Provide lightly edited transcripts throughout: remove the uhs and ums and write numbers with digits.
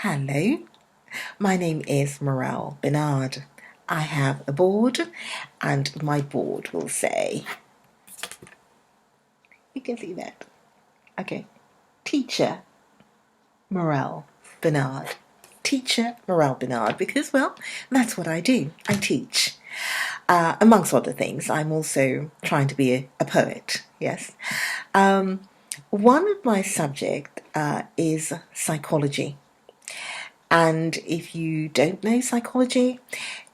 Hello, my name is Morel, Benard. I have a board, and my board will say, you can see that, okay, Teacher Morel Benard. Teacher Morel Benard, because, well, that's what I do. I teach. Amongst other things, I'm also trying to be a poet, yes. One of my subjects is psychology. And if you don't know psychology,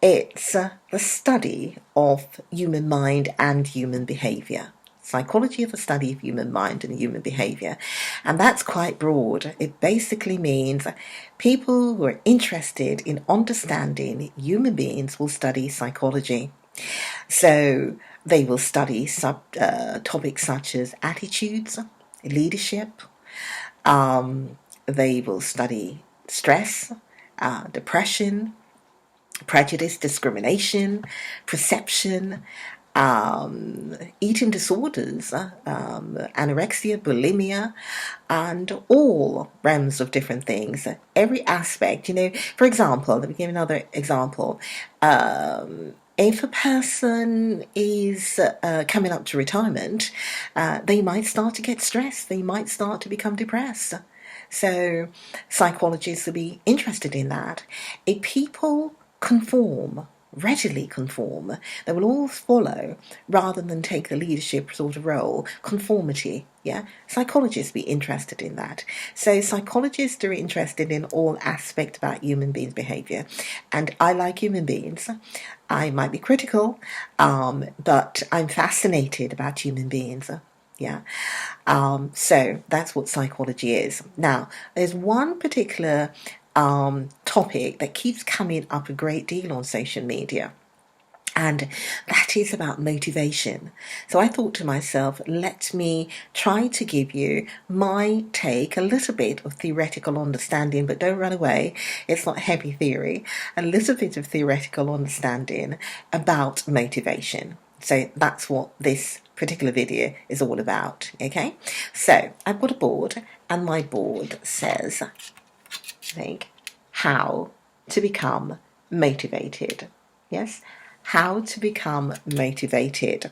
it's the study of human mind and human behavior. Psychology is the study of human mind and human behavior. And that's quite broad. It basically means people who are interested in understanding human beings will study psychology. So they will study topics such as attitudes, leadership. They will study stress, depression, prejudice, discrimination, perception, eating disorders, anorexia, bulimia, and all realms of different things. Every aspect, for example, let me give another example. If a person is coming up to retirement, they might start to get stressed. They might start to become depressed. So psychologists will be interested in that. If people readily conform, they will all follow rather than take the leadership sort of role. Conformity, yeah? Psychologists be interested in that. So psychologists are interested in all aspects about human beings' behavior. And I like human beings. I might be critical, but I'm fascinated about human beings. Yeah. So that's what psychology is. Now, there's one particular topic that keeps coming up a great deal on social media, and that is about motivation. So I thought to myself, let me try to give you my take, a little bit of theoretical understanding, but don't run away, it's not heavy theory, a little bit of theoretical understanding about motivation. So that's what this particular video is all about, okay? So I've got a board, and my board says, I think, how to become motivated. Yes, how to become motivated.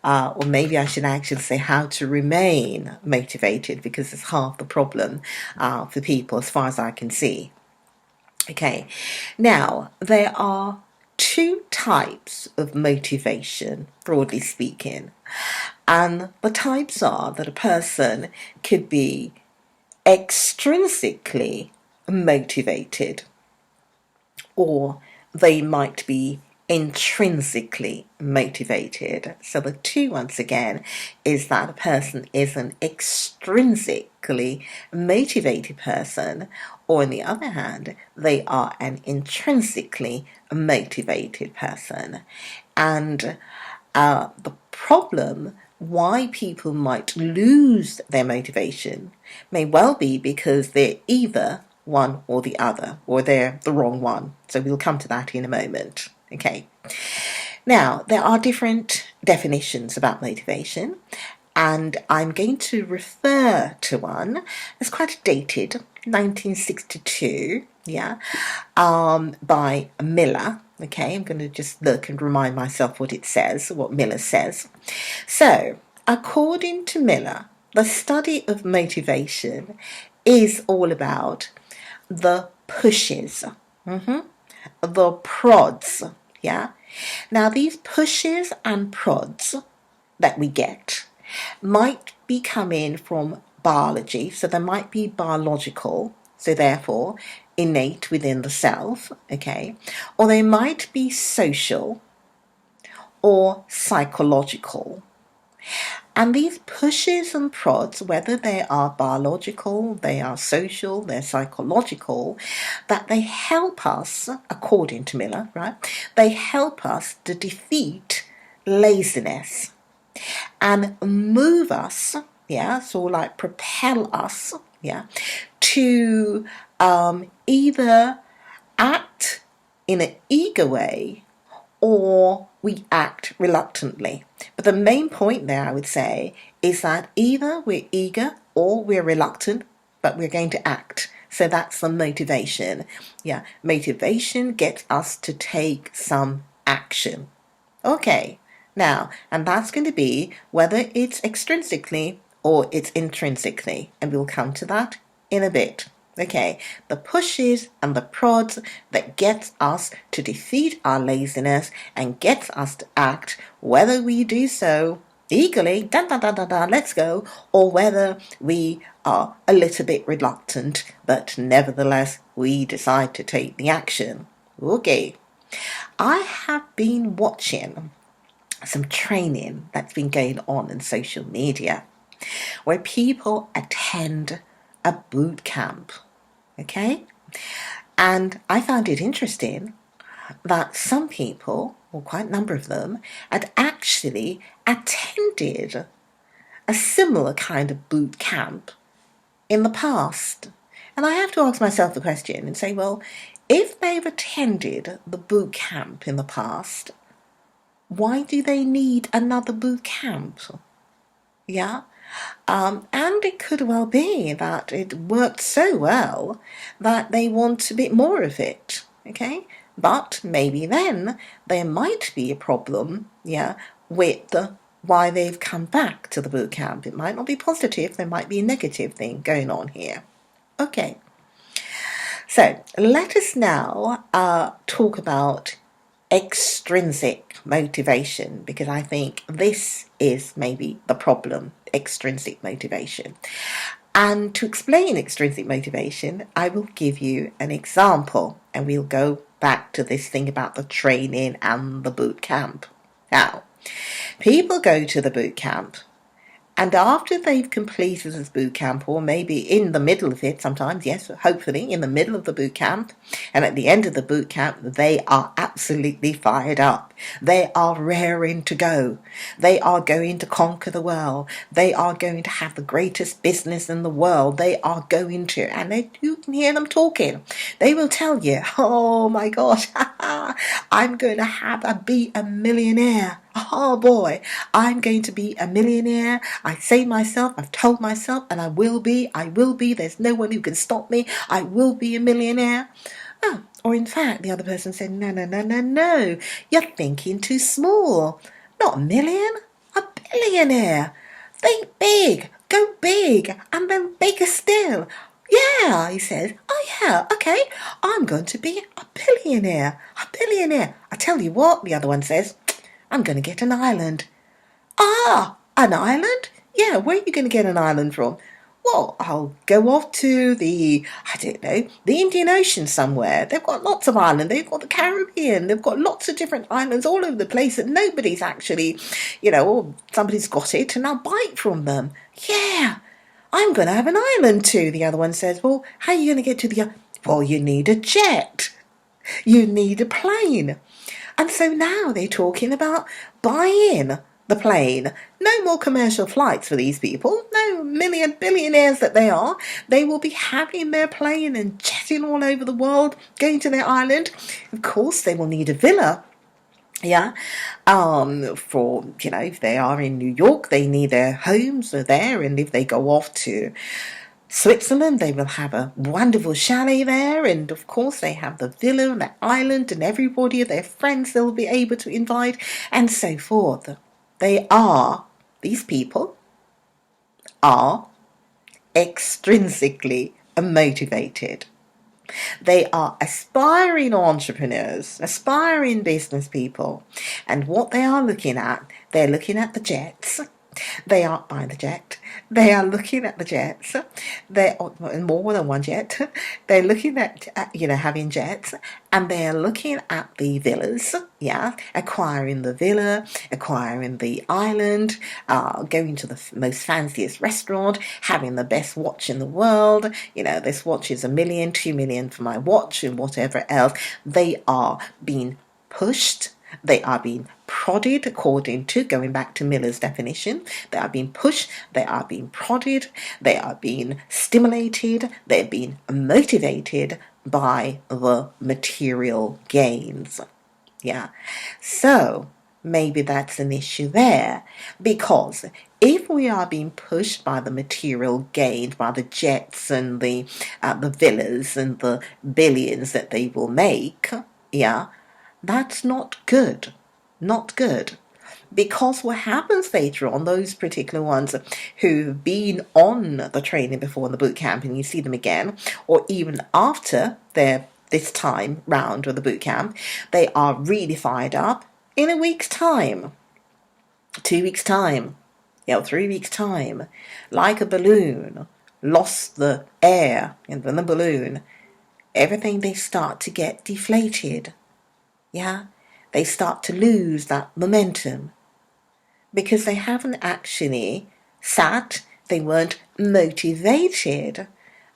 Or maybe I should actually say how to remain motivated, because it's half the problem for people as far as I can see. Okay, now there are two types of motivation, broadly speaking. And the types are that a person could be extrinsically motivated, or they might be intrinsically motivated. So the two, once again, is that a person is an extrinsically motivated person, or on the other hand, they are an intrinsically motivated person. And the problem why people might lose their motivation may well be because they're either one or the other, or they're the wrong one. So we'll come to that in a moment. Okay. Now, there are different definitions about motivation, and I'm going to refer to one that's quite dated, 1962, yeah, by Miller. Okay, I'm going to just look and remind myself what it says, what Miller says. So, according to Miller, the study of motivation is all about the pushes, the prods, yeah? Now, these pushes and prods that we get might be coming from biology, so they might be biological, so therefore innate within the self, okay? Or they might be social or psychological. And these pushes and prods, whether they are biological, they are social, they're psychological, that they help us, according to Miller, right? They help us to defeat laziness and move us, yeah, so like propel us, yeah, to either act in an eager way or we act reluctantly. But the main point there, I would say, is that either we're eager or we're reluctant, but we're going to act. So that's the motivation. Yeah, motivation gets us to take some action. Okay, now, and that's going to be whether it's extrinsically or it's intrinsically, and we'll come to that in a bit. Okay, the pushes and the prods that gets us to defeat our laziness and gets us to act, whether we do so eagerly, let's go, or whether we are a little bit reluctant, but nevertheless we decide to take the action. Okay, I have been watching some training that's been going on in social media where people attend a boot camp. Okay? And I found it interesting that some people, or quite a number of them, had actually attended a similar kind of boot camp in the past. And I have to ask myself the question and say, well, if they've attended the boot camp in the past, why do they need another boot camp? Yeah? And it could well be that it worked so well that they want a bit more of it, okay? But maybe then there might be a problem, with why they've come back to the boot camp. It might not be positive, there might be a negative thing going on here. Okay, so let us now talk about extrinsic motivation, because I think this is maybe the problem, extrinsic motivation. And to explain extrinsic motivation, I will give you an example, and we'll go back to this thing about the training and the boot camp. Now, people go to the boot camp, and after they've completed this boot camp, or maybe in the middle of it sometimes, yes, hopefully in the middle of the boot camp, and at the end of the boot camp, they are absolutely fired up. They are raring to go. They are going to conquer the world. They are going to have the greatest business in the world. They are going to, and you can hear them talking. They will tell you, oh my gosh, I'm going to be a millionaire. Oh boy, I'm going to be a millionaire. I say myself, I've told myself, and I will be. There's no one who can stop me. I will be a millionaire. Oh, or in fact, the other person said, no. You're thinking too small. Not a million, a billionaire. Think big, go big, and then bigger still. Yeah, he says. Oh yeah, okay. I'm going to be a billionaire. I tell you what, the other one says, I'm going to get an island. Ah, an island? Yeah, where are you going to get an island from? Well, I'll go off to the Indian Ocean somewhere. They've got lots of islands. They've got the Caribbean. They've got lots of different islands all over the place that nobody's actually, or somebody's got it and I'll buy it from them. Yeah, I'm going to have an island too. The other one says, well, how are you going to get to the... Well, you need a jet. You need a plane. And so now they're talking about buying the plane. No more commercial flights for these people. No billionaires that they are. They will be having their plane and jetting all over the world, going to their island. Of course, they will need a villa. Yeah, for, if they are in New York, they need their homes there. And if they go off to Switzerland, they will have a wonderful chalet there, and of course they have the villa and the island and everybody, their friends they'll be able to invite, and so forth. These people are extrinsically motivated. They are aspiring entrepreneurs, aspiring business people, and what they are looking at, they're looking at the jets. They aren't buying the jet. They are looking at the jets. They're more than one jet. They're looking at, having jets, and they're looking at the villas. Yeah, acquiring the villa, acquiring the island, going to the most fanciest restaurant, having the best watch in the world. This watch is $1 million, $2 million for my watch, and whatever else. They are being pushed. They are being prodded, according to, going back to Miller's definition. They are being pushed, they are being prodded, they are being stimulated, they're being motivated by the material gains. Yeah, so maybe that's an issue there, because if if we are being pushed by the material gains, by the jets and the villas and the billions that they will make, yeah, that's not good. Not good. Because what happens later on, those particular ones who've been on the training before in the boot camp and you see them again, or even after their this time round of the boot camp, they are really fired up in a week's time, 2 weeks' time, 3 weeks' time, like a balloon, lost the air in the balloon, everything they start to get deflated. Yeah, they start to lose that momentum because they haven't actually they weren't motivated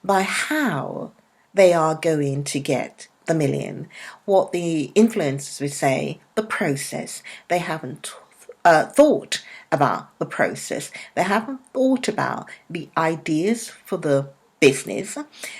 by how they are going to get the million. What the influencers would say, the process. They haven't thought about the process. They haven't thought about the ideas for the business.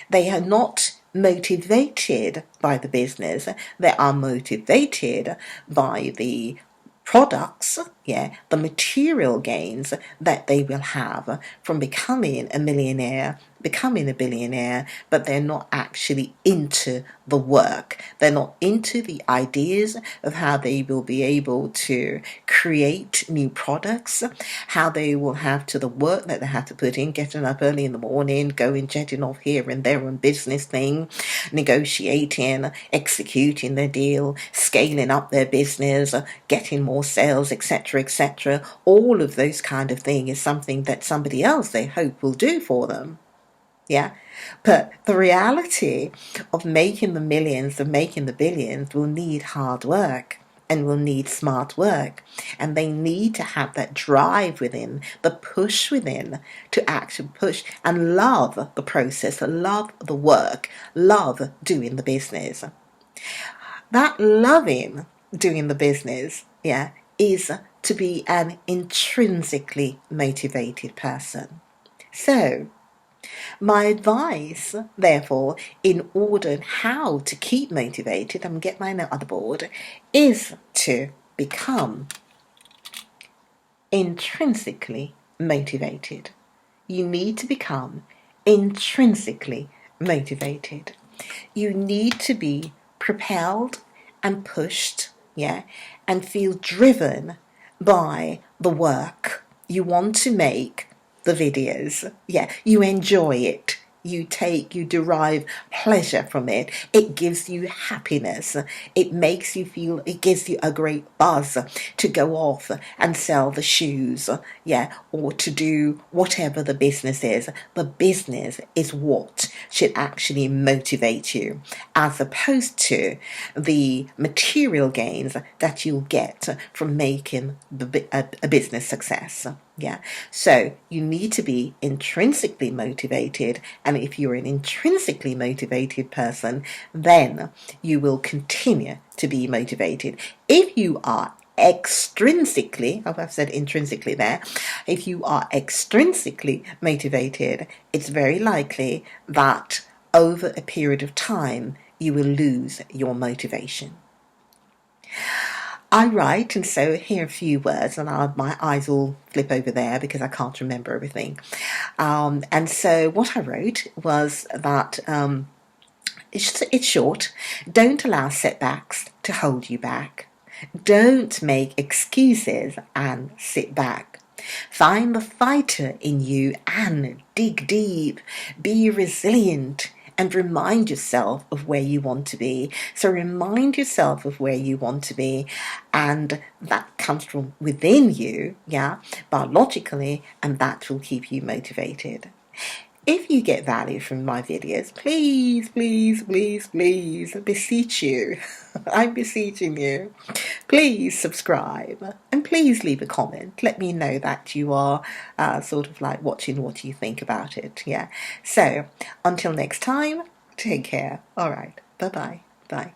They are not motivated by the business. They are motivated by the products, the material gains that they will have from becoming a millionaire, becoming a billionaire, but they're not actually into the work. They're not into the ideas of how they will be able to create new products, how they will have to the work that they have to put in, getting up early in the morning, going jetting off here and there on business thing, negotiating, executing their deal, scaling up their business, getting more sales, etc. All of those kind of things is something that somebody else they hope will do for them. Yeah, but the reality of making the millions, of making the billions, will need hard work and will need smart work. And they need to have that drive within, the push within to actually push and love the process, love the work, love doing the business. That loving doing the business, is to be an intrinsically motivated person. So, my advice, therefore, in order how to keep motivated and get my other board, is to become intrinsically motivated. You need to become intrinsically motivated. You need to be propelled and pushed, and feel driven by the work. You want to make the videos. You enjoy it. You derive pleasure from it. It gives you happiness. It makes you feel, it gives you a great buzz to go off and sell the shoes, or to do whatever the business is. The business is what should actually motivate you, as opposed to the material gains that you'll get from making a business success. So you need to be intrinsically motivated, and if you're an intrinsically motivated person, then you will continue to be motivated. If you are extrinsically, I've said intrinsically there, if you are extrinsically motivated, it's very likely that over a period of time you will lose your motivation. I write, and so here are a few words, and my eyes will flip over there because I can't remember everything. And so what I wrote was that it's short. Don't allow setbacks to hold you back. Don't make excuses and sit back. Find the fighter in you and dig deep. Be resilient. And remind yourself of where you want to be. So remind yourself of where you want to be, and that comes from within you, biologically, and that will keep you motivated. If you get value from my videos, please, beseech you, I'm beseeching you, please subscribe and please leave a comment. Let me know that you are sort of like watching what you think about it. So until next time, take care. All right. Bye-bye. Bye.